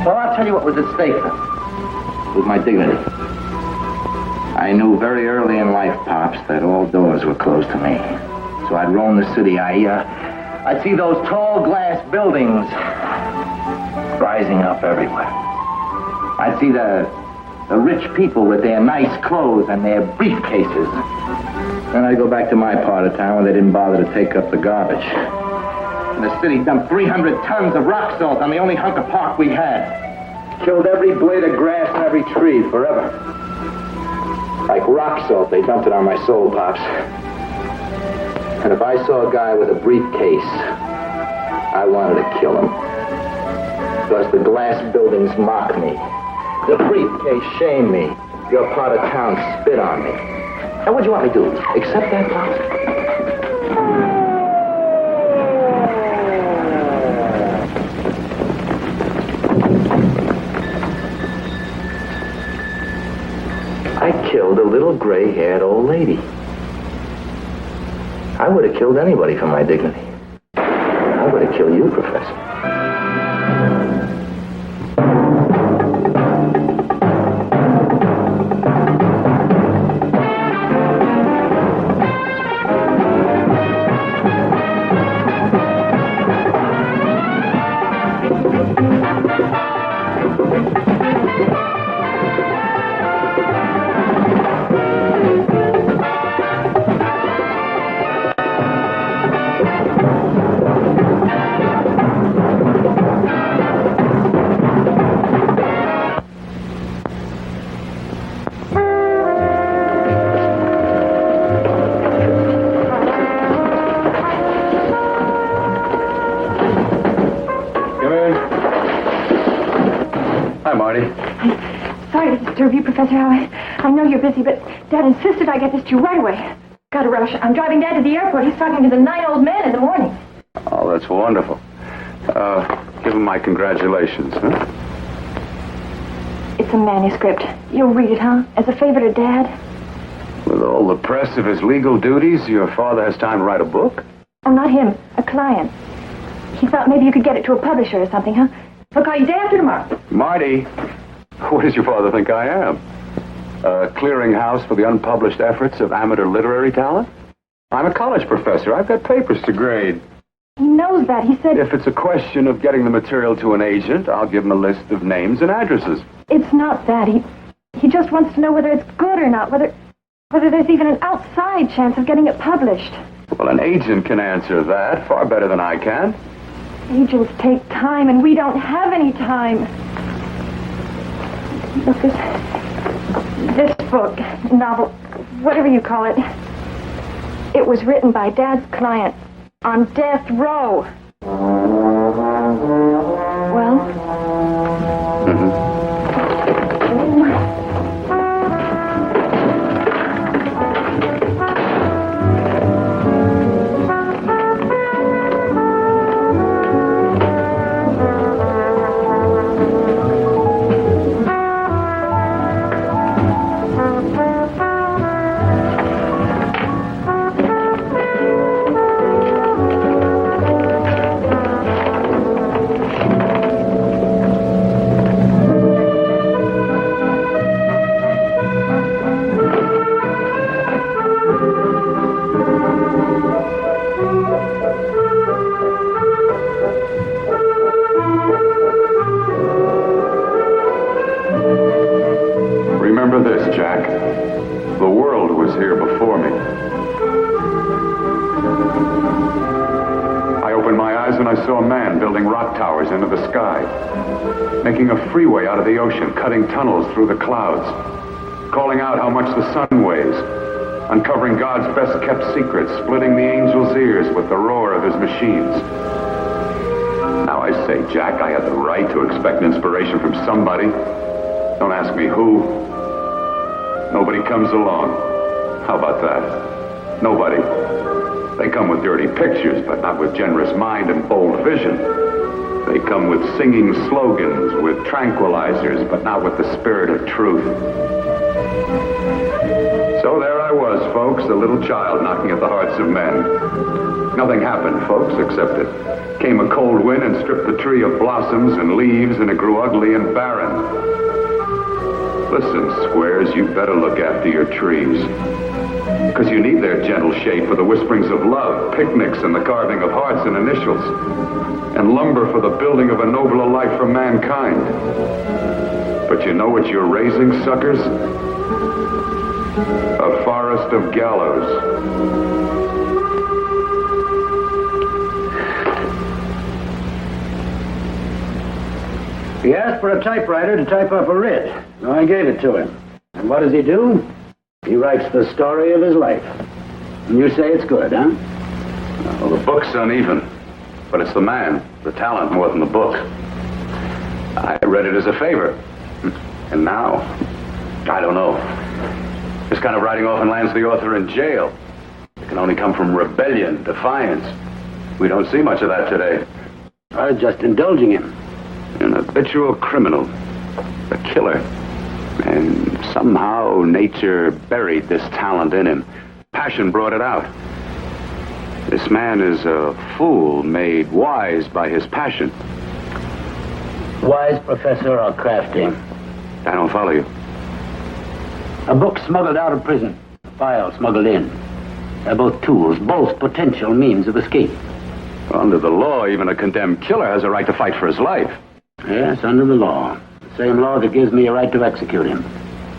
Well, I'll tell you what was at stake then. It was my dignity. I knew very early in life, Pops, that all doors were closed to me. So I'd roam the city. I'd see those tall glass buildings rising up everywhere. I'd see the rich people with their nice clothes and their briefcases. Then I'd go back to my part of town where they didn't bother to take up the garbage. And the city dumped 300 tons of rock salt on the only hunk of park we had. Killed every blade of grass and every tree forever. Like rock salt, they dumped it on my soul, Pops. And if I saw a guy with a briefcase, I wanted to kill him. Because the glass buildings mock me. The briefcase shame me. Your part of town spit on me. Now, what'd you want me to do? Accept that, Pops? I killed a little gray-haired old lady. I would have killed anybody for my dignity. I would have killed you, Professor. Professor Howe, I know you're busy, but Dad insisted I get this to you right away. Gotta rush. I'm driving Dad to the airport. He's talking to the 9-old man in the morning. Oh, that's wonderful. Give him my congratulations, huh? It's a manuscript. You'll read it, huh? As a favor to Dad? With all the press of his legal duties, your father has time to write a book? Oh, not him. A client. He thought maybe you could get it to a publisher or something, huh? He'll call you day after tomorrow. Marty, what does your father think I am? A clearinghouse for the unpublished efforts of amateur literary talent? I'm a college professor. I've got papers to grade. He knows that. He said... If it's a question of getting the material to an agent, I'll give him a list of names and addresses. It's not that. He just wants to know whether it's good or not, whether there's even an outside chance of getting it published. Well, an agent can answer that far better than I can. Agents take time, and we don't have any time. Look, this book, novel, whatever you call it, it was written by Dad's client on death row. Well? Into the sky, making a freeway out of the ocean, cutting tunnels through the clouds, calling out how much the sun weighs, uncovering God's best-kept secrets, splitting the angel's ears with the roar of his machines. Now I say, Jack, I had the right to expect inspiration from somebody. Don't ask me who. Nobody comes along. How about that? Nobody. They come with dirty pictures, but not with generous mind and bold vision. They come with singing slogans, with tranquilizers, but not with the spirit of truth. So there I was, folks, a little child knocking at the hearts of men. Nothing happened, folks, except it came a cold wind and stripped the tree of blossoms and leaves, and it grew ugly and barren. Listen, squares, you better look after your trees. Because you need their gentle shade for the whisperings of love, picnics, and the carving of hearts and initials, and lumber for the building of a nobler life for mankind. But you know what you're raising, suckers? A forest of gallows. He asked for a typewriter to type up a writ, so I gave it to him. And what does he do? He writes the story of his life. And you say it's good, huh? Well, the book's uneven, but it's the man, the talent, more than the book. I read it as a favor. And now, I don't know. This kind of writing often lands the author in jail. It can only come from rebellion, defiance. We don't see much of that today. I was just indulging him. An habitual criminal, a killer. And somehow nature buried this talent in him. Passion brought it out. This man is a fool made wise by his passion. Wise, Professor, or crafty? I don't follow you. A book smuggled out of prison. A file smuggled in. They're both tools, both potential means of escape. Under the law, even a condemned killer has a right to fight for his life. Yes, under the law. The same law that gives me a right to execute him.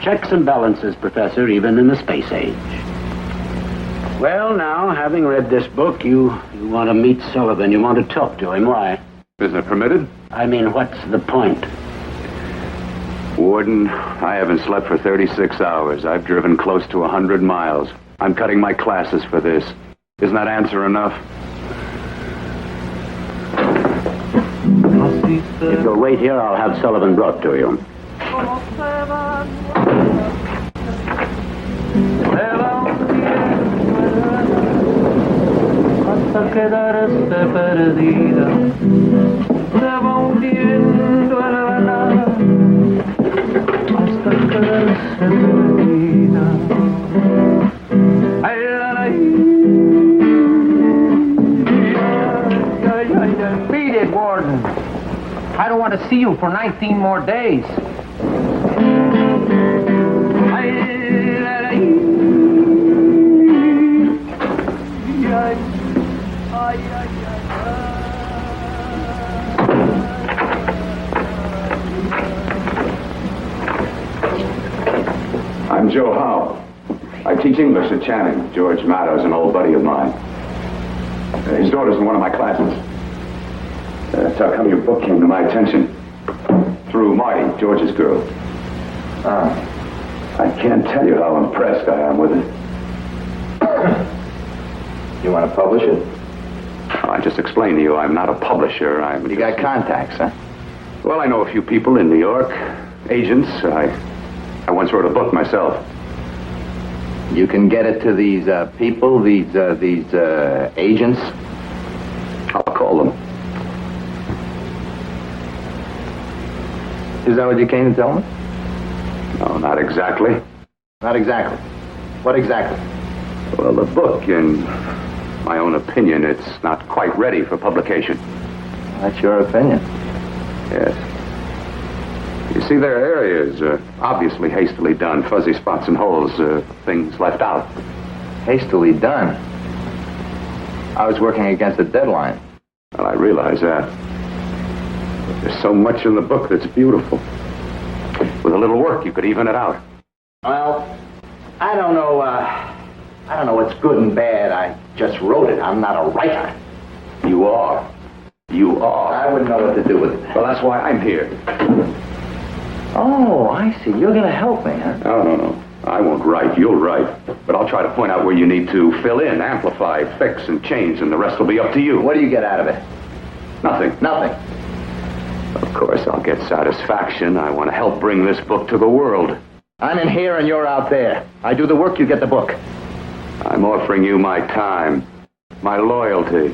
Checks and balances, Professor, even in the space age. Well, now, having read this book, you want to meet Sullivan. You want to talk to him. Why? Isn't it permitted? I mean, what's the point? Warden, I haven't slept for 36 hours. I've driven close to 100 miles. I'm cutting my classes for this. Isn't that answer enough? If you'll wait here, I'll have Sullivan brought to you. Hasta quedarse perdida, se va hundiendo en la nada, hasta quedarse perdida. Ay, ay, ay. Beat it, Warden. I don't want to see you for 19 more days. Ay, ay, ay. I'm Joe Howe. I teach English at Channing. George Mattow's an old buddy of mine. His daughter's in one of my classes. That's how come your book came to my attention. Through Marty, George's girl. I can't tell you how impressed I am with it. You want to publish it? I just explained to you, I'm not a publisher. You got contacts, huh? Well, I know a few people in New York. Agents. I once wrote a book myself. You can get it to these people, these agents? I'll call them. Is that what you came to tell me? No, not exactly. Not exactly. What exactly? Well, the book, in my own opinion, it's not quite ready for publication. That's your opinion. Yes. You see, there are areas obviously hastily done, fuzzy spots and holes, things left out. Hastily done? I was working against a deadline. Well, I realize that. But there's so much in the book that's beautiful. With a little work, you could even it out. Well, I don't know what's good and bad. I just wrote it. I'm not a writer. You are. You are. I wouldn't know what to do with it. Well, that's why I'm here. Oh, I see. You're going to help me, huh? No. I won't write. You'll write. But I'll try to point out where you need to fill in, amplify, fix, and change, and the rest will be up to you. What do you get out of it? Nothing. Nothing. Of course, I'll get satisfaction. I want to help bring this book to the world. I'm in here and you're out there. I do the work, you get the book. I'm offering you my time, my loyalty,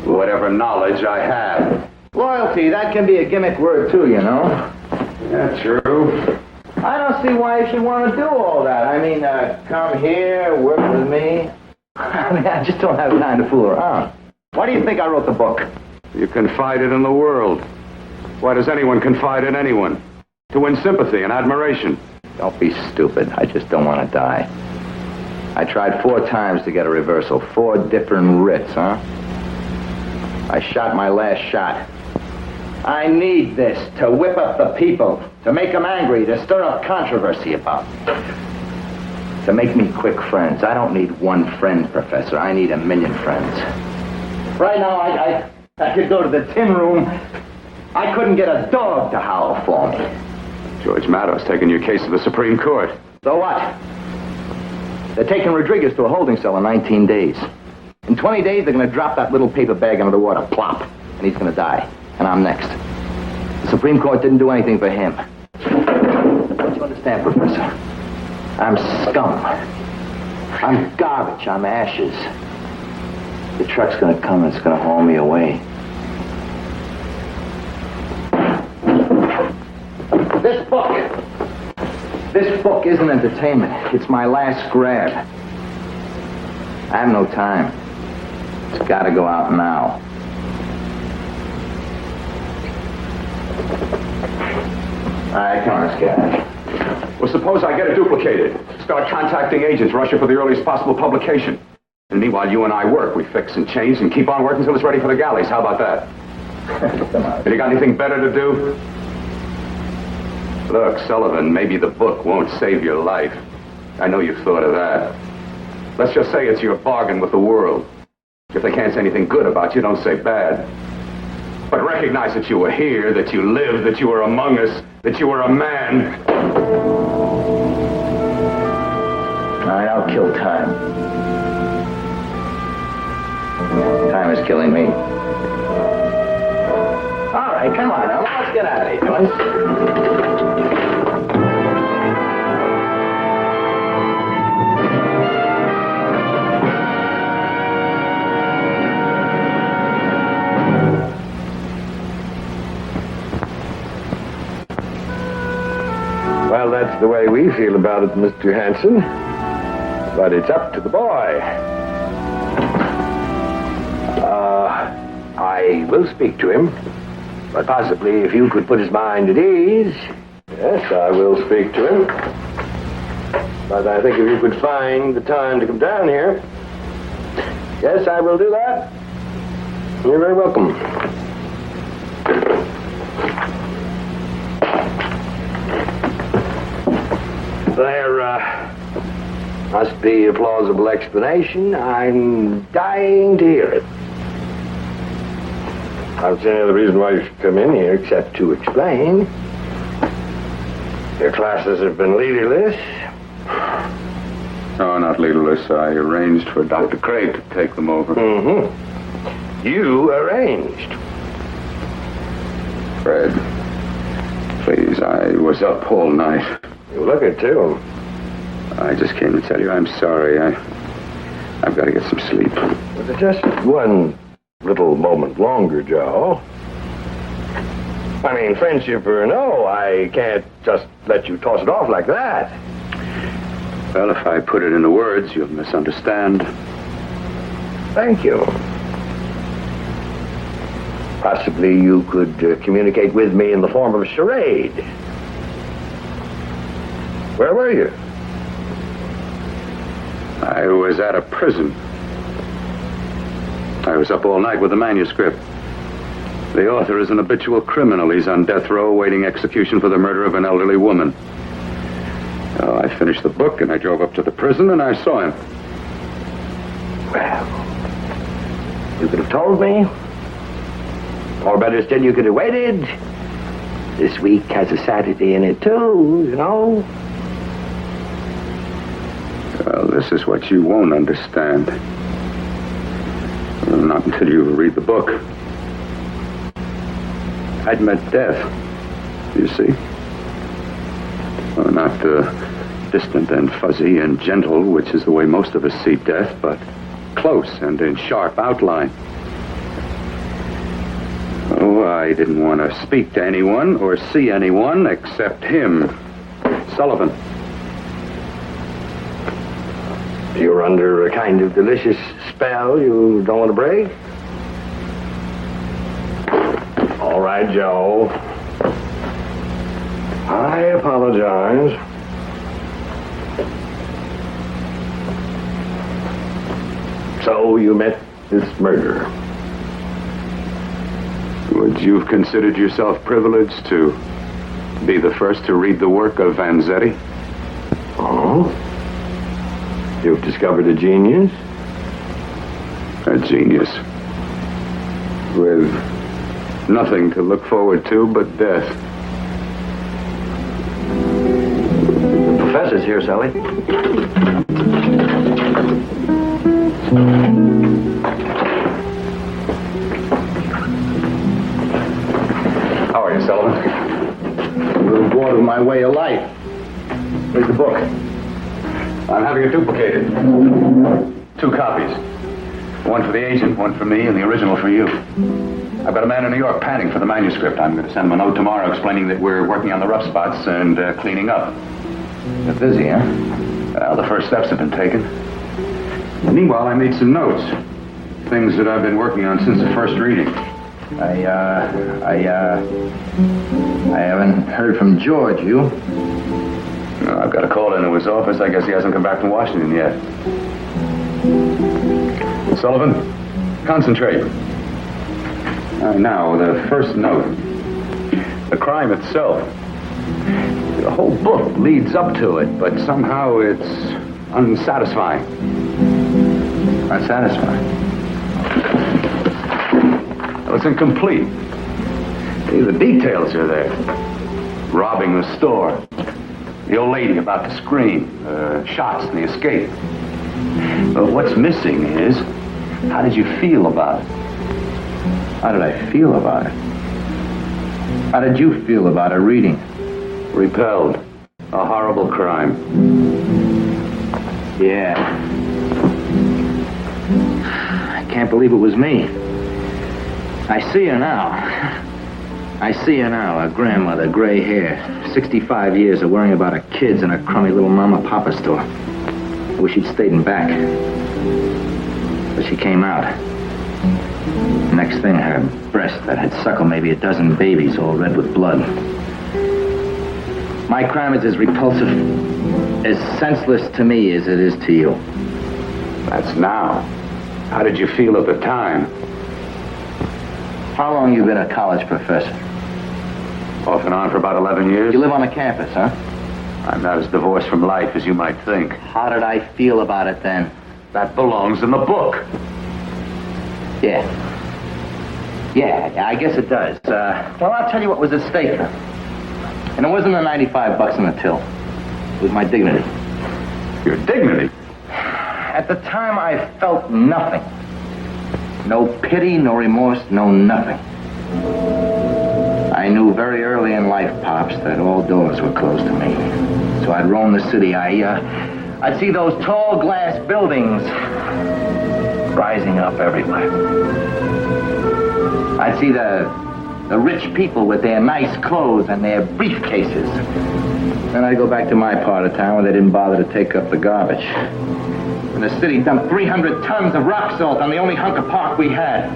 whatever knowledge I have. Loyalty, that can be a gimmick word too, you know. Yeah, true. I don't see why you should want to do all that. I mean, come here, work with me. I mean, I just don't have time to fool around. Why do you think I wrote the book? You confided in the world. Why does anyone confide in anyone? To win sympathy and admiration. Don't be stupid. I just don't want to die. I tried 4 times to get a reversal. 4 different writs, huh? I shot my last shot. I need this to whip up the people, to make them angry, to stir up controversy about me. To make me quick friends. I don't need 1 friend, Professor. I need 1,000,000 friends. Right now, I could go to the tin room. I couldn't get a dog to howl for me. George Mado's taking your case to the Supreme Court. So what? They're taking Rodriguez to a holding cell in 19 days. In 20 days, they're going to drop that little paper bag into the water. Plop. And he's going to die. And I'm next. The Supreme Court didn't do anything for him. Don't you understand, Professor? I'm scum. I'm garbage. I'm ashes. The truck's going to come and it's going to haul me away. This book isn't entertainment. It's my last grab. I have no time. It's got to go out now. All right, come on, let's get at it. Well, suppose I get it duplicated. Start contacting agents, rush it for the earliest possible publication. And meanwhile, you and I work. We fix and change and keep on working until it's ready for the galleys. How about that? Come on. Have you got anything better to do? Look, Sullivan, maybe the book won't save your life. I know you've thought of that. Let's just say it's your bargain with the world. If they can't say anything good about you, don't say bad. But recognize that you were here, that you lived, that you were among us, that you were a man. All right, I'll kill time. Time is killing me. All right, come on now. Let's get out of here, boys. Well, that's the way we feel about it, Mr. Hanson. But it's up to the boy. I will speak to him. But possibly if you could put his mind at ease. Yes, I will speak to him. But I think if you could find the time to come down here. Yes, I will do that. You're very welcome. There must be a plausible explanation. I'm dying to hear it. I don't see any other reason why you should come in here except to explain. Your classes have been leaderless. No, not leaderless. I arranged for Dr. Craig to take them over. Mm-hmm. You arranged. Fred, please, I was up all night. You look it, too. I just came to tell you I'm sorry. I've got to get some sleep. But just one little moment longer, Joe. I mean, friendship or no, I can't just let you toss it off like that. Well, if I put it into words, you'll misunderstand. Thank you. Possibly you could communicate with me in the form of a charade. Where were you? I was at a prison. I was up all night with the manuscript. The author is an habitual criminal. He's on death row awaiting execution for the murder of an elderly woman. I finished the book and I drove up to the prison and I saw him. Well, you could have told me. Or better still, you could have waited. This week has a Saturday in it too, you know. Well, this is what you won't understand. Well, not until you read the book. I'd met death, you see. Well, not distant and fuzzy and gentle, which is the way most of us see death, but close and in sharp outline. Oh, I didn't want to speak to anyone or see anyone except him. Sullivan. You're under a kind of delicious spell you don't want to break? All right, Joe. I apologize. So you met this murderer. Would you have considered yourself privileged to be the first to read the work of Vanzetti? Oh? You've discovered a genius? A genius. With nothing to look forward to but death. The professor's here, Sally. How are you, Sullivan? A little bored with my way of life. Where's the book? I'm having it duplicated. 2 copies. One for the agent, one for me, and the original for you. I've got a man in New York panning for the manuscript. I'm going to send him a note tomorrow explaining that we're working on the rough spots and cleaning up. You're busy, huh? Well, the first steps have been taken. Meanwhile, I made some notes. Things that I've been working on since the first reading. I haven't heard from George, you? No, I've got a call into his office. I guess he hasn't come back from Washington yet. Sullivan, concentrate. Now, the first note. The crime itself. The whole book leads up to it, but somehow it's unsatisfying. Unsatisfying? Well, it's incomplete. See, the details are there. Robbing the store. The old lady about to scream. Shots and the escape. But what's missing is, how did you feel about it? How did I feel about it? How did you feel about it reading? Repelled. A horrible crime. Yeah. I can't believe it was me. I see her now. I see her now, a grandmother, gray hair, 65 years of worrying about her kids in a crummy little mama-papa store. I wish she'd stayed in back. But she came out. Next thing, her breast that had suckled maybe a dozen babies, all red with blood. My crime is as repulsive, as senseless to me as it is to you. That's now. How did you feel at the time? How long you been a college professor? Off and on for about 11 years. You live on the campus, huh? I'm not as divorced from life as you might think. How did I feel about it then? That belongs in the book. Yeah, I guess it does. Well, I'll tell you what was at stake. And it wasn't the $95 in the till. It was my dignity. Your dignity? At the time, I felt nothing. No pity, no remorse, no nothing. I knew very early in life, Pops, that all doors were closed to me. So I'd roam the city. I'd see those tall glass buildings rising up everywhere. I'd see the rich people with their nice clothes and their briefcases. Then I'd go back to my part of town where they didn't bother to take up the garbage. And the city dumped 300 tons of rock salt on the only hunk of park we had.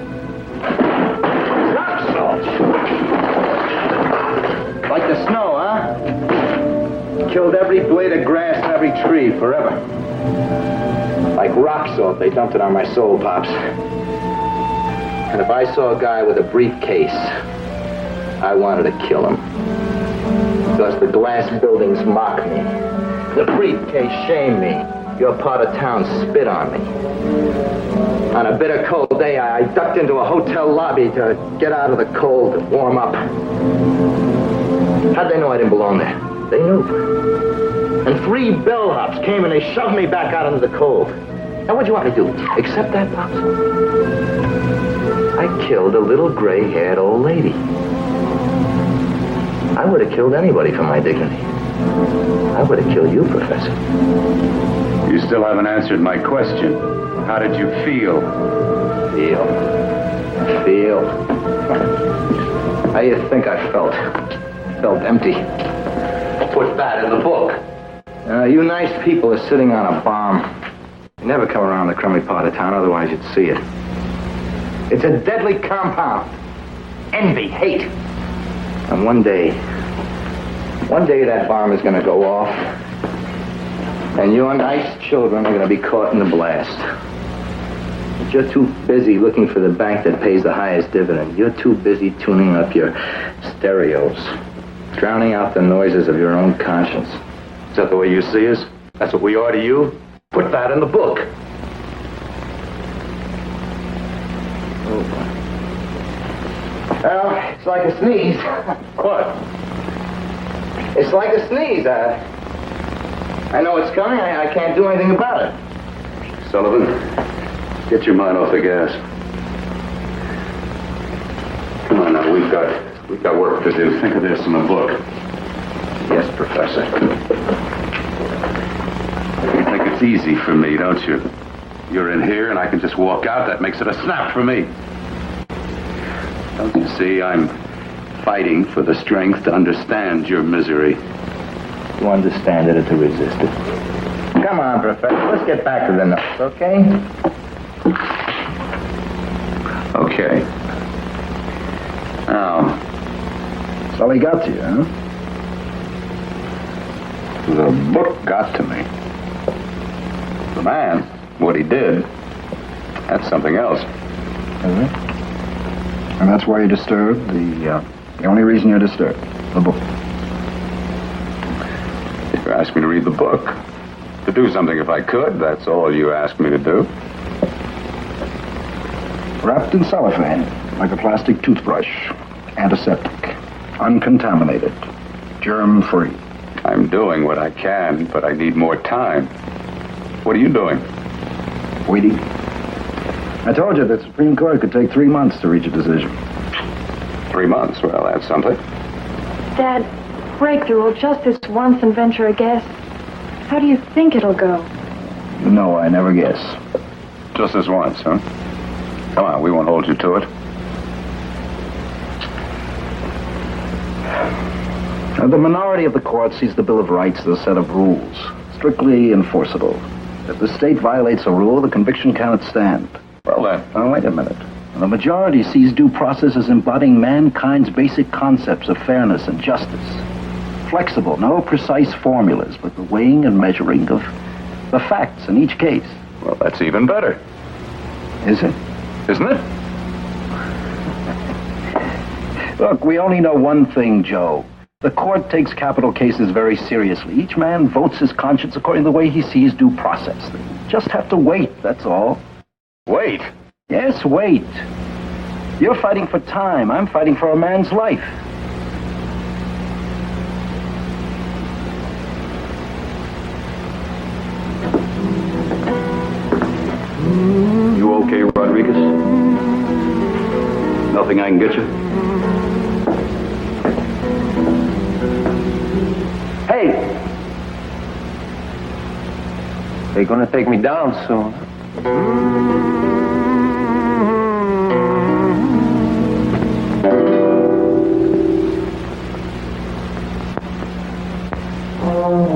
Rock salt? Like the snow, huh? Killed every blade of grass and every tree forever. Like rock salt, they dumped it on my soul, Pops. And if I saw a guy with a briefcase, I wanted to kill him. Because the glass buildings mock me. The briefcase shame me. Your part of town spit on me. On a bitter cold day, I ducked into a hotel lobby to get out of the cold and warm up. How'd they know I didn't belong there? They knew. And 3 bellhops came and they shoved me back out into the cold. Now, what'd you want me to do? Accept that, Pops? I killed a little gray-haired old lady. I would have killed anybody for my dignity. I would have killed you, Professor. You still haven't answered my question. How did you feel? Feel? How do you think I felt? Felt empty. put that in the book. You nice people are sitting on a bomb. You never come around the crummy part of town, otherwise you'd see it. It's a deadly compound. Envy, hate. And one day that bomb is going to go off, and your nice children are going to be caught in the blast. But you're too busy looking for the bank that pays the highest dividend. You're too busy tuning up your stereos, drowning out the noises of your own conscience. Is that the way you see us? That's what we are to you? Put that in the book. Well, it's like a sneeze. What? It's like a sneeze. I know it's coming. I can't do anything about it. Sullivan, get your mind off the gas. Come on now, we've got work to do. Think of this in the book. Yes, Professor. You think it's easy for me, don't you? You're in here and I can just walk out. That makes it a snap for me. Don't you see, I'm fighting for the strength to understand your misery. To understand it or to resist it. Come on, Professor. Let's get back to the notes, okay? Okay. Now, So he got to you, huh? the book got to me. The man, what he did, that's something else. Is it? And that's why you're disturbed? The only reason you're disturbed? The book. You asked me to read the book. To do something if I could, that's all you asked me to do. Wrapped in cellophane, like a plastic toothbrush. Antiseptic. Uncontaminated. Germ-free. I'm doing what I can, but I need more time. What are you doing? Waiting. I told you that the Supreme Court could take 3 months to reach a decision. 3 months, well, that's something. Dad, breakthrough will just this once and venture a guess. How do you think it'll go? No, I never guess. Just this once, huh? Come on, we won't hold you to it. The minority of the court sees the Bill of Rights as a set of rules, strictly enforceable. If the state violates a rule, the conviction cannot stand. Well, then. Now, wait a minute. The majority sees due process as embodying mankind's basic concepts of fairness and justice. Flexible, no precise formulas, but the weighing and measuring of the facts in each case. Well, that's even better. Is it? Isn't it? Look, we only know one thing, Joe. The court takes capital cases very seriously. Each man votes his conscience according to the way he sees due process. They just have to wait, that's all. Wait. Yes, wait. You're fighting for time. I'm fighting for a man's life. You okay, Rodriguez? Nothing I can get you? Hey! They're gonna take me down soon.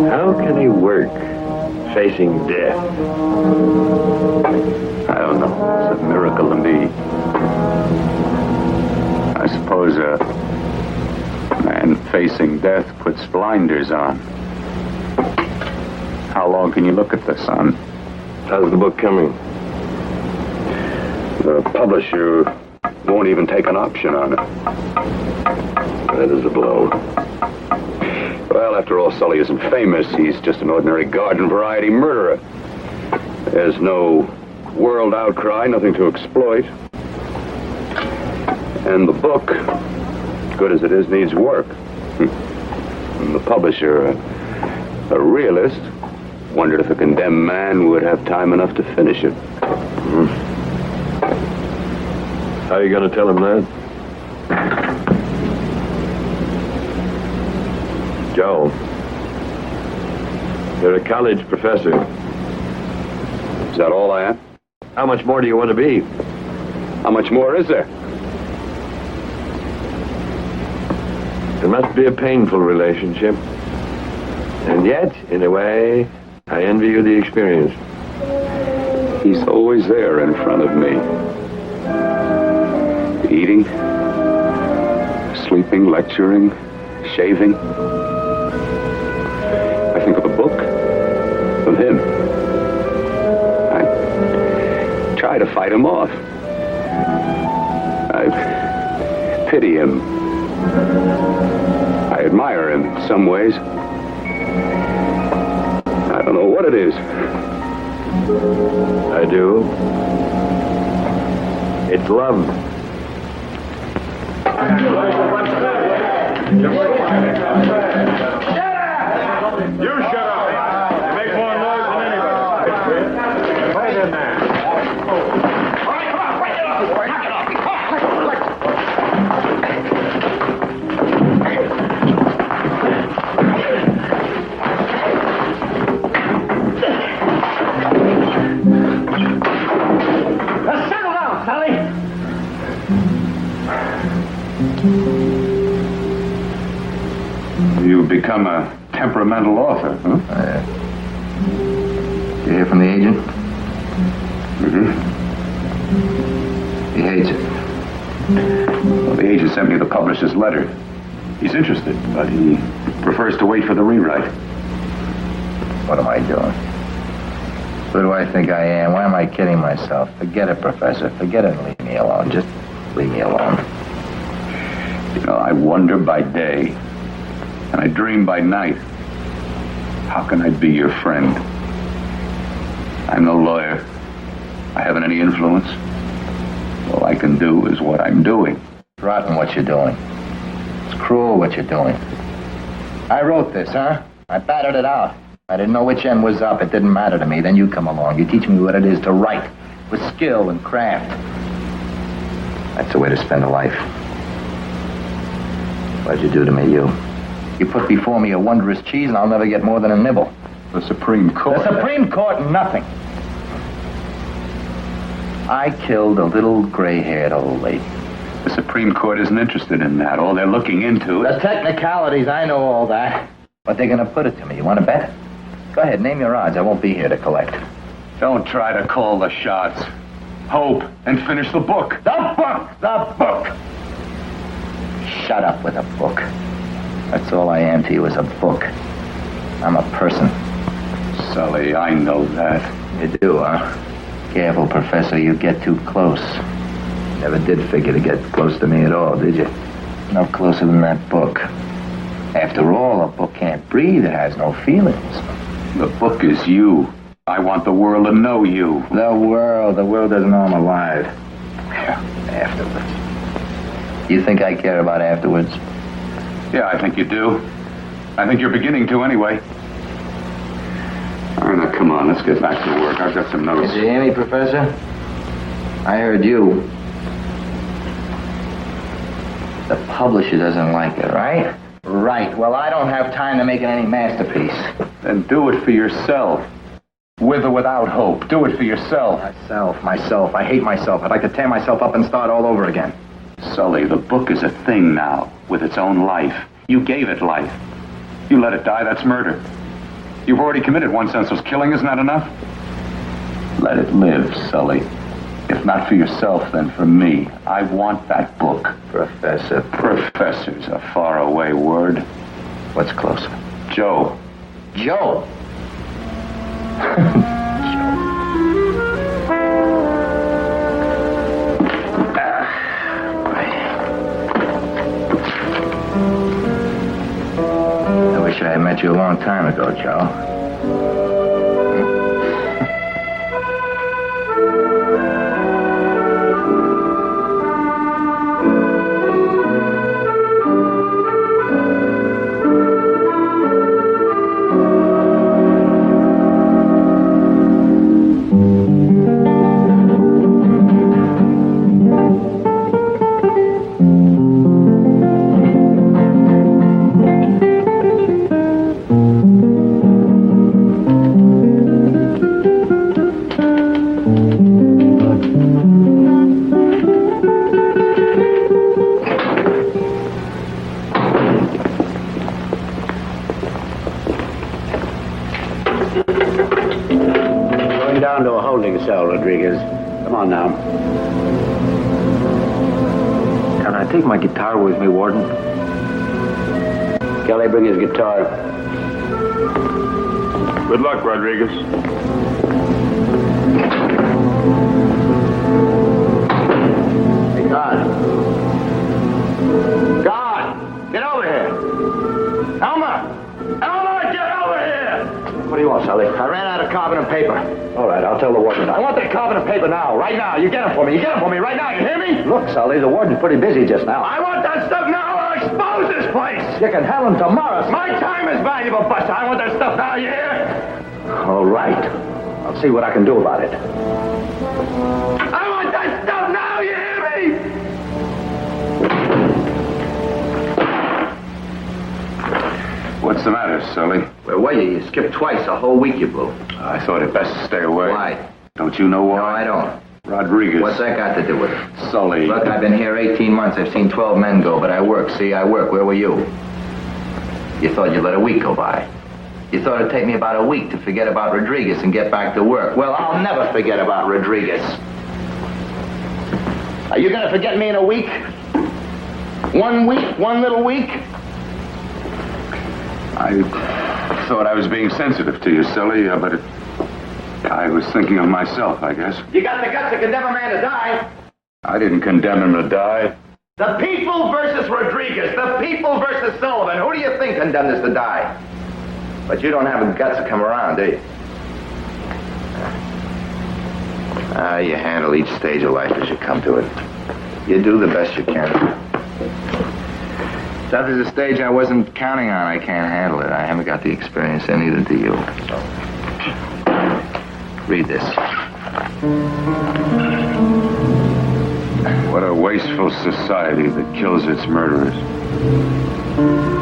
How can he work facing death? I don't know. It's a miracle to me. I suppose a man facing death puts blinders on. How long can you look at the sun? How's the book coming? The publisher won't even take an option on it. That is a blow. Well, after all, Sully isn't famous. He's just an ordinary garden variety murderer. There's no world outcry, nothing to exploit. And the book, good as it is, needs work. And the publisher, a realist, wondered if a condemned man would have time enough to finish it. How are you going to tell him that? Joe, you're a college professor. Is that all I am? How much more do you want to be? How much more is there? It must be a painful relationship. And yet, in a way, I envy you the experience. He's always there in front of me. Eating, sleeping, lecturing, shaving. I think of a book, of him. I try to fight him off. I pity him. I admire him in some ways. I don't know what it is. I do. It's love. You shut up! You make more noise than anybody. Put it in there. All right, come on, break it off. Knock it off. Settle down, Sally. You've become a temperamental author, huh? You hear from the agent? Mm-hmm. He hates it. Well, the agent sent me the publisher's letter. He's interested, but he prefers to wait for the rewrite. What am I doing? Who do I think I am? Why am I kidding myself? Forget it, Professor. Forget it and leave me alone. Just leave me alone. You know, I wonder by day, and I dream by night. How can I be your friend? I'm no lawyer. I haven't any influence. All I can do is what I'm doing. It's rotten what you're doing. It's cruel what you're doing. I wrote this, huh? I battered it out. I didn't know which end was up. It didn't matter to me. Then you come along. You teach me what it is to write with skill and craft. That's the way to spend a life. What'd you do to me, you? You put before me a wondrous cheese, and I'll never get more than a nibble. The Supreme Court. The Supreme Court, nothing. I killed a little gray-haired old lady. The Supreme Court isn't interested in that. All they're looking into The is... technicalities, I know all that. But they're going to put it to me. You want to bet? Go ahead, name your odds. I won't be here to collect. Don't try to call the shots. Hope and finish the book. The book! The book! Shut up with a book. That's all I am to you, is a book. I'm a person. Sully, I know that. You do, huh? Careful, Professor. You get too close. Never did figure to get close to me at all, did you? No closer than that book. After all, a book can't breathe. It has no feelings. The book is you. I want the world to know you. The world doesn't know I'm alive. Afterwards. You think I care about afterwards? Yeah, I think you do. I think you're beginning to anyway. All right, now come on, let's get back to work. I've got some notes. Did you hear me, Professor? I heard you. The publisher doesn't like it, right? Right. Well, I don't have time to make it any masterpiece. Then do it for yourself. With or without hope. Do it for yourself. Myself. I hate myself. I'd like to tear myself up and start all over again. Sully, the book is a thing now, with its own life. You gave it life. You let it die, that's murder. You've already committed one senseless killing, isn't that enough? Let it live, Sully. If not for yourself, then for me. I want that book. Professor. Professor's a faraway word. What's closer? Joe. Joe? I wish I had met you a long time ago, Joe. going down to a holding cell, Rodriguez. Come on now. Can I take my guitar with me, Warden? Kelly, bring his guitar. Good luck, Rodriguez. Hey, God. God! Get over here! Elmer! Elmer, get over here! What do you want, Sully? I ran out of carbon and paper. All right, I'll tell the warden. I want that carbon and paper now, right now. You get it for me. You get it for me right now. You hear me? Look, Sully, the warden's pretty busy just now. I want that stuff now or I'll expose this place. You can have him tomorrow. My time is valuable, Buster. I want that stuff now, you hear? All right. I'll see what I can do about it. I want that stuff now, you hear me? What's the matter, Sully? Where were you? You skipped twice. A whole week you blew. I thought it best to stay away. Why? Don't you know why? No, I don't. Rodriguez. What's that got to do with it? Sully. Look, I've been here 18 months. I've seen 12 men go, but I work. See, I work. Where were you? You thought you'd let a week go by. You thought it'd take me about a week to forget about Rodriguez and get back to work. Well, I'll never forget about Rodriguez. Are you going to forget me in a week? 1 week? 1 little week? I thought I was being sensitive to you, Sully, but I was thinking of myself, I guess. You got the guts to condemn a man to die? I didn't condemn him to die. The people versus Rodriguez. The people versus Sullivan. Who do you think condemned us to die? But you don't have the guts to come around, do you? You handle each stage of life as you come to it. You do the best you can. That is a stage I wasn't counting on. I can't handle it. I haven't got the experience, and neither do you. So, read this. What a wasteful society that kills its murderers.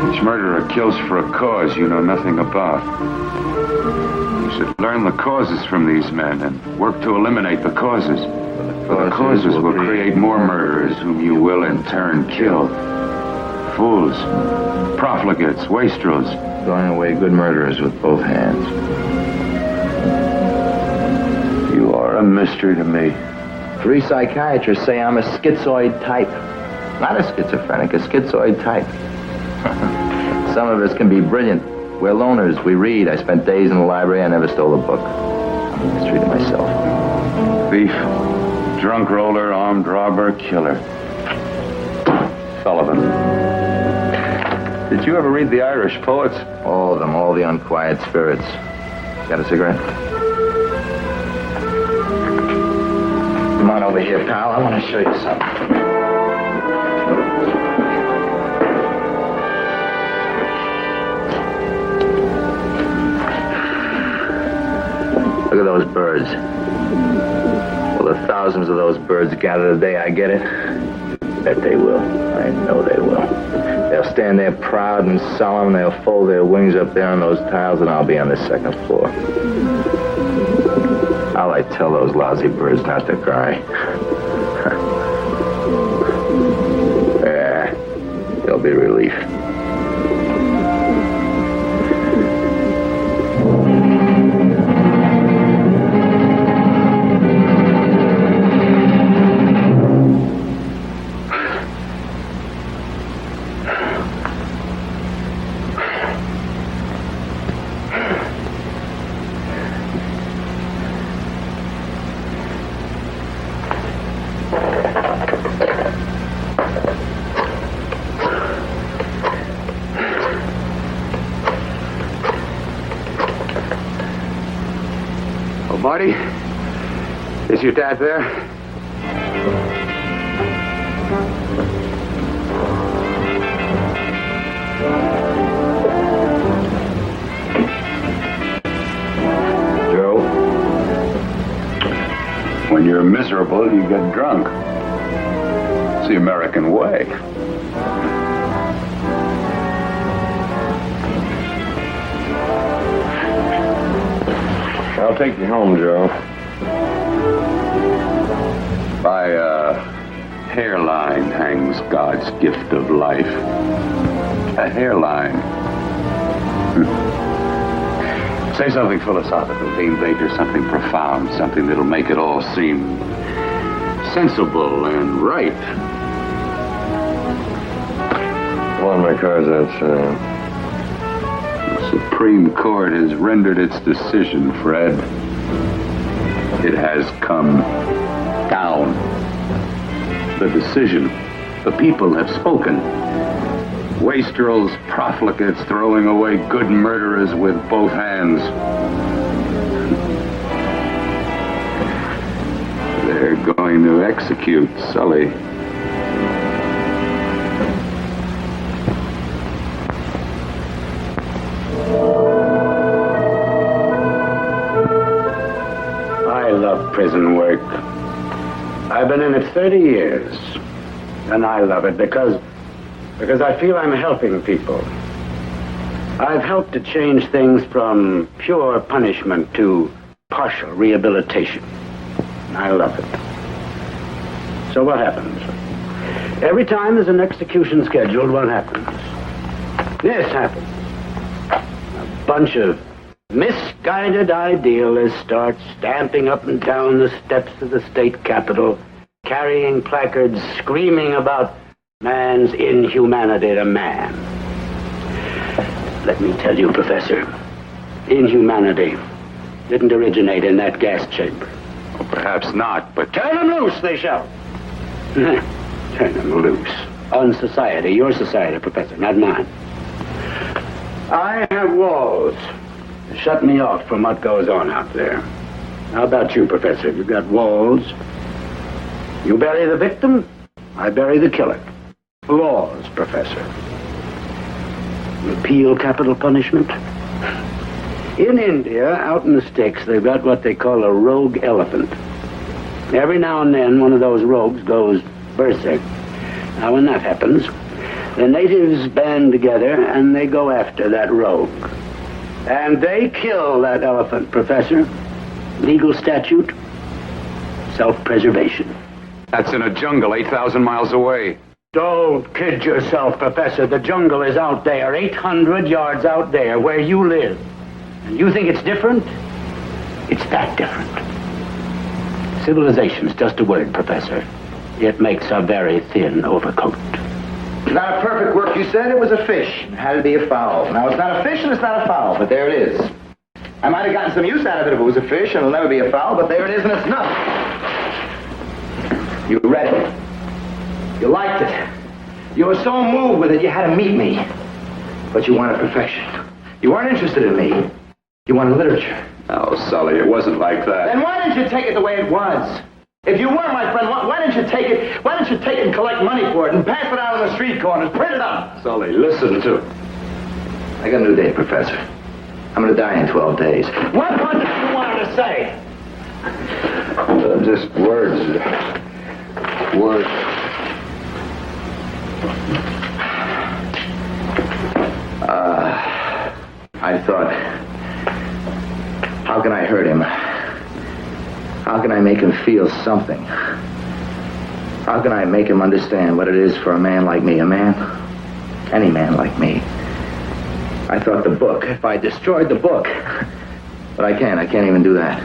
Each murderer kills for a cause you know nothing about. You should learn the causes from these men and work to eliminate the causes. For the causes will create more murderers whom you will in turn kill. Fools, profligates, wastrels. Throwing away good murderers with both hands. You are a mystery to me. 3 psychiatrists say I'm a schizoid type. Not a schizophrenic, a schizoid type. Some of us can be brilliant. We're loners. We read. I spent days in the library. I never stole a book. I'm a mystery to myself. Thief, drunk roller, armed robber, killer. Sullivan. Did you ever read the Irish poets? All of them, all the unquiet spirits. Got a cigarette? Come on over here, pal. I want to show you something. Look at those birds. Will the thousands of those birds gather the day I get it? Bet they will. I know they will. They'll stand there proud and solemn. They'll fold their wings up there on those tiles, and I'll be on the 2nd floor. How'll I tell those lousy birds not to cry? Yeah, there'll be relief. Marty, is your dad there? Joe? When you're miserable, you get drunk. It's the American way. I'll take you home, Joe. By a hairline hangs God's gift of life. A hairline. Say something philosophical, Dean Baker, something profound, something that'll make it all seem sensible and right. One of my car's outside. The Supreme Court has rendered its decision, Fred. It has come down. The decision. The people have spoken. Wastrels, profligates, throwing away good murderers with both hands. They're going to execute Sully. I love prison work. I've been in it 30 years. And I love it because I feel I'm helping people. I've helped to change things from pure punishment to partial rehabilitation. I love it. So what happens? Every time there's an execution scheduled, what happens? This happens. A bunch of misguided idealists start stamping up and down the steps of the state capitol, carrying placards screaming about man's inhumanity to man. Let me tell you, Professor, inhumanity didn't originate in that gas chamber. Well, perhaps not, but... Turn them loose, they shout. Turn them loose. On society, your society, Professor, not mine. I have walls to shut me off from what goes on out there. How about you, Professor? You've got walls. You bury the victim, I bury the killer. Laws, Professor. Repeal capital punishment. In India, out in the sticks, they've got what they call a rogue elephant. Every now and then, one of those rogues goes berserk. Now, when that happens, the natives band together and they go after that rogue. And they kill that elephant, Professor. Legal statute, self-preservation. That's in a jungle 8,000 miles away. Don't kid yourself, Professor. The jungle is out there, 800 yards out there, where you live. And you think it's different? It's that different. Civilization's just a word, Professor. It makes a very thin overcoat. It's not a perfect work, you said. It was a fish. It had to be a fowl. Now, it's not a fish and it's not a fowl, but there it is. I might have gotten some use out of it if it was a fish, and it'll never be a fowl, but there it is, and it's nothing. You read it. You liked it. You were so moved with it, you had to meet me. But you wanted perfection. You weren't interested in me. You wanted literature. Oh, Sully, it wasn't like that. Then why didn't you take it the way it was? If you were my friend, why didn't you take it? Why didn't you take it and collect money for it and pass it out on the street corners, print it up? Sully, listen to... I got a new date, Professor. I'm going to die in 12 days. What was it you wanted to say? Just words. Words. I thought, how can I hurt him? How can I make him feel something? How can I make him understand what it is for a man like me? A man? Any man like me. I thought the book, if I destroyed the book. But I can't even do that.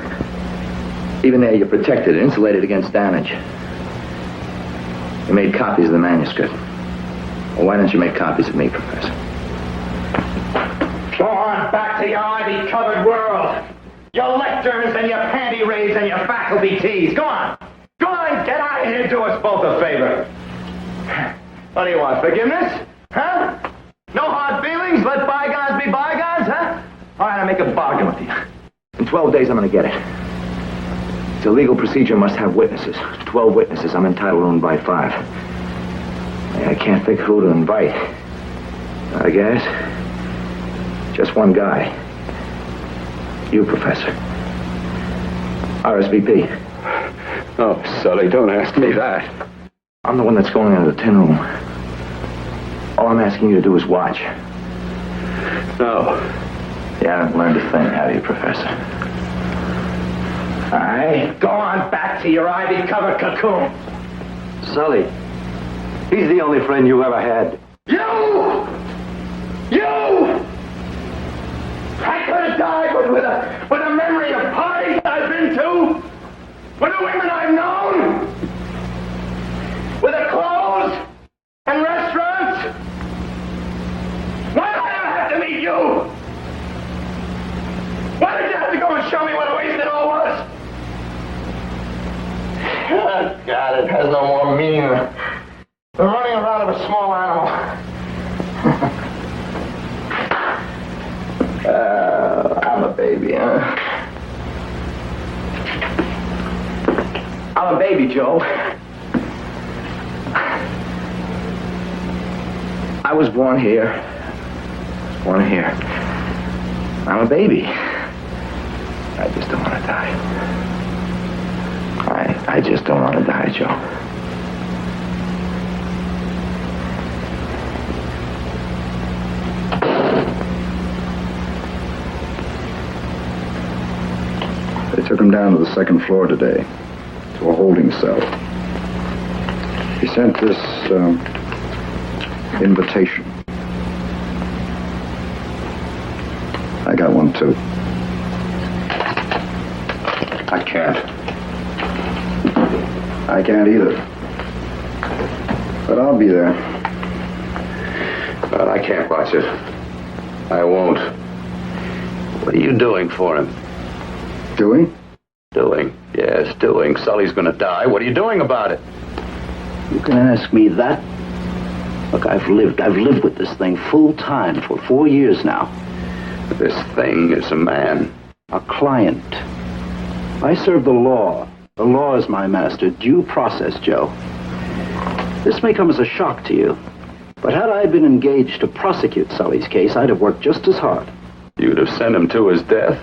Even there, you're protected, insulated against damage. You made copies of the manuscript. Well, why didn't you make copies of me, Professor? Go on back to your ivy-covered world. Your lectures and your panty raids and your faculty teas. Go on. Go on, get out of here. Do us both a favor. What do you want, forgiveness? Huh? No hard feelings? Let bygones be bygones, huh? All right, I'll make a bargain with you. In 12 days, I'm going to get it. It's a legal procedure, must have witnesses. 12 witnesses. I'm entitled to invite 5. I can't think who to invite. I guess just one guy. You, Professor. RSVP. Oh, Sully, don't ask me that. I'm the one that's going into the tin room. All I'm asking you to do is watch. No. You haven't learned a thing, have you, Professor? All right, go on back to your ivy-covered cocoon. Sully, he's the only friend you ever had. You! I could have died with a with the memory of parties I've been to, with the women I've known, with the clothes and restaurants. Why did I ever have to meet you? Why did you have to go and show me what a waste it all was? Oh, God, it has no more meaning than running around of a small animal. I'm a baby, huh? I'm a baby, Joe. I was born here. I'm a baby. I just don't want to die. I just don't want to die, Joe. They took him down to the second floor today, to a holding cell. He sent this, invitation. I got one, too. I can't. I can't either. But I'll be there. But I can't watch it. I won't. What are you doing for him? Doing? Doing? Yes, doing. Sully's gonna die. What are you doing about it? You can ask me that? Look, I've lived with this thing full time for 4 years now. This thing is a man. A client. I serve the law. The law is my master. Due process, Joe. This may come as a shock to you, but had I been engaged to prosecute Sully's case, I'd have worked just as hard. You'd have sent him to his death?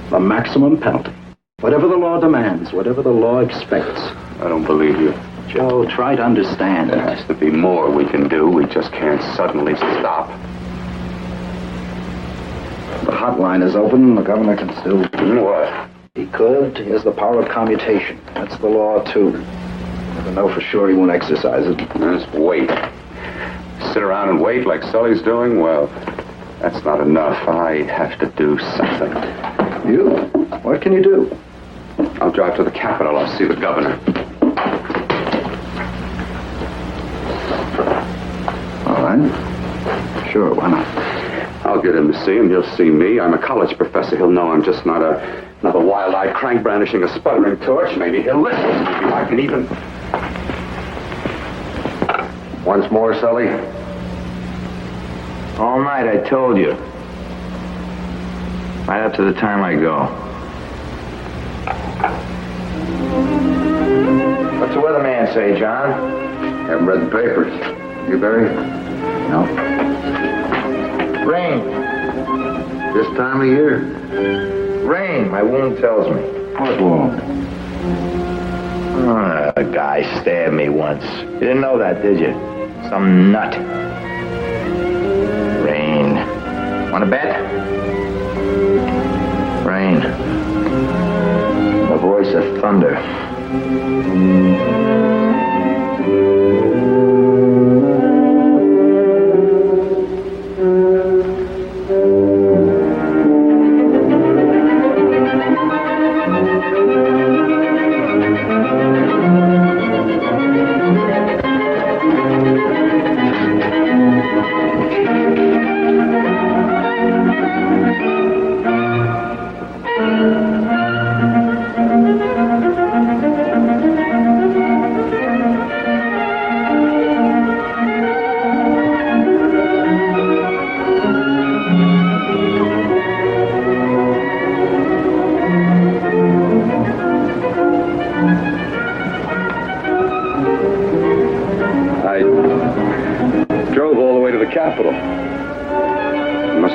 The maximum penalty. Whatever the law demands, whatever the law expects. I don't believe you. Joe, try to understand. There has to be more we can do. We just can't suddenly stop. The hotline is open. The governor can still... What? He could. He has the power of commutation. That's the law, too. Never know for sure he won't exercise it. Just wait. Sit around and wait like Sully's doing? Well, that's not enough. I have to do something. You? What can you do? I'll drive to the Capitol. I'll see the governor. All right. Sure, why not? I'll get him to see him. He'll see me. I'm a college professor. He'll know I'm just not another wild-eyed crank brandishing a sputtering torch. Maybe he'll listen. Maybe I can even... Once more, Sully. All night, I told you. Right up to the time I go. What's the weatherman say, John? Haven't read the papers. You, Barry? No. Rain. This time of year? Rain, my wound tells me. What wound? A guy stabbed me once. You didn't know that, did you? Some nut. Rain. Want to bet? Rain. The voice of thunder.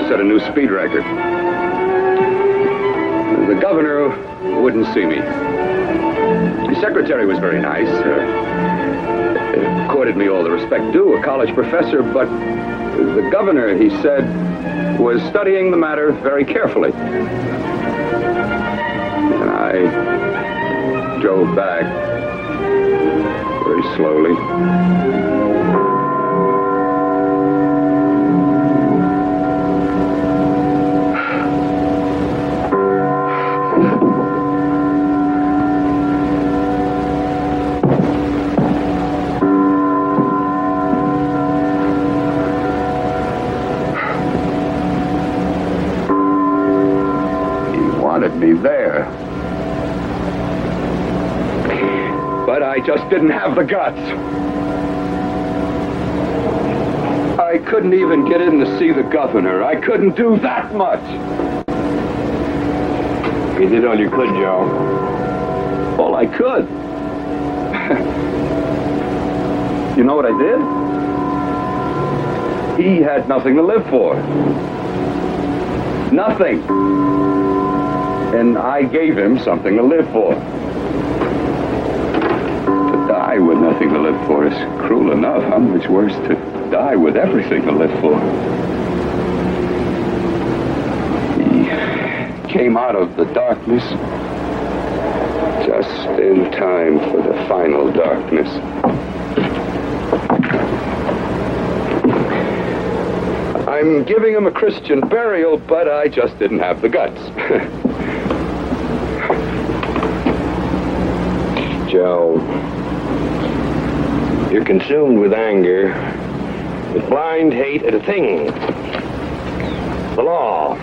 Set a new speed record. The governor wouldn't see me. The secretary was very nice. Accorded me all the respect due, a college professor, but the governor, he said, was studying the matter very carefully. And I drove back very slowly. wanted me there. But I just didn't have the guts. I couldn't even get in to see the governor. I couldn't do that much. You did all you could, Joe. All I could. You know what I did? He had nothing to live for. Nothing. And I gave him something to live for. To die with nothing to live for is cruel enough. How much worse to die with everything to live for? He came out of the darkness just in time for the final darkness. I'm giving him a Christian burial, but I just didn't have the guts. Joe, you're consumed with anger, with blind hate at a thing. The law.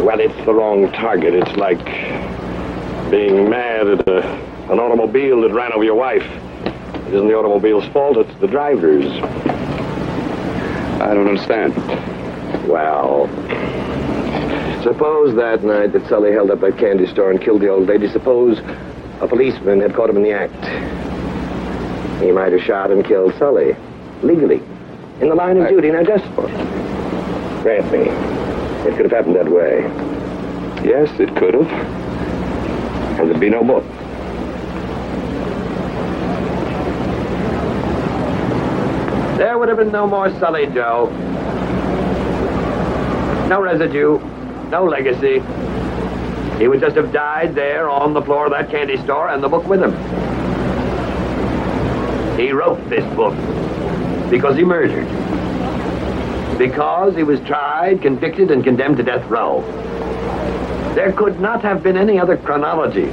Well, it's the wrong target. It's like being mad at an automobile that ran over your wife. It isn't the automobile's fault, it's the driver's. I don't understand. Well, suppose that night that Sully held up that candy store and killed the old lady, suppose a policeman had caught him in the act. He might have shot and killed Sully, legally, in the line of duty. Now, just grant me, it could have happened that way. Yes, it could have. And there'd be no book. There would have been no more Sully, Joe. No residue, no legacy. He would just have died there on the floor of that candy store and the book with him. He wrote this book because he murdered. Because he was tried, convicted, and condemned to death row. There could not have been any other chronology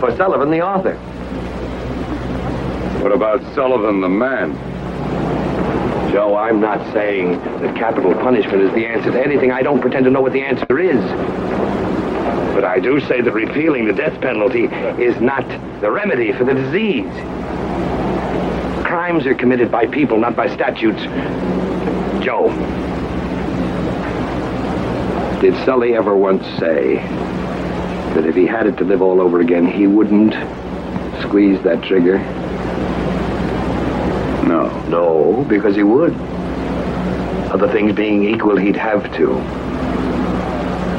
for Sullivan, the author. What about Sullivan, the man? Joe, I'm not saying that capital punishment is the answer to anything. I don't pretend to know what the answer is. But I do say that repealing the death penalty is not the remedy for the disease. Crimes are committed by people, not by statutes. Joe, did Sully ever once say that if he had it to live all over again, he wouldn't squeeze that trigger? No. No, because he would. Other things being equal, he'd have to.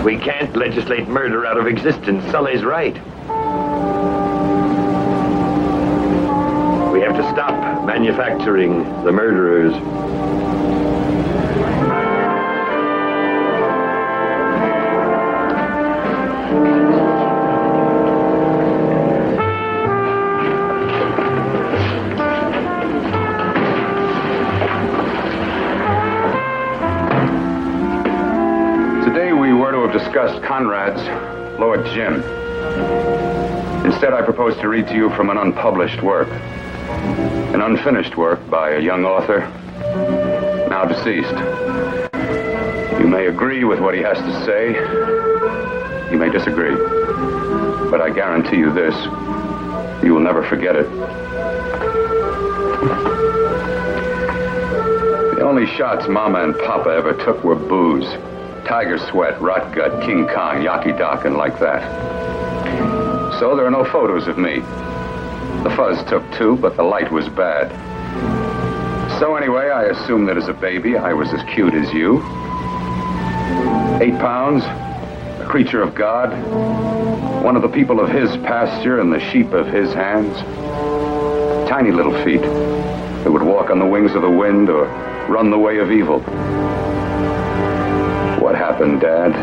We can't legislate murder out of existence. Sully's right. We have to stop manufacturing the murderers. Discussed Conrad's Lord Jim. Instead, I propose to read to you from an unpublished work. An unfinished work by a young author, now deceased. You may agree with what he has to say. You may disagree. But I guarantee you this, you will never forget it. The only shots Mama and Papa ever took were booze. Tiger Sweat, Rot Gut, King Kong, Yaki Doc, and like that. So there are no photos of me. The fuzz took two, but the light was bad. So anyway, I assume that as a baby, I was as cute as you. 8 pounds, a creature of God, one of the people of his pasture and the sheep of his hands. Tiny little feet that would walk on the wings of the wind or run the way of evil. What happened, Dad?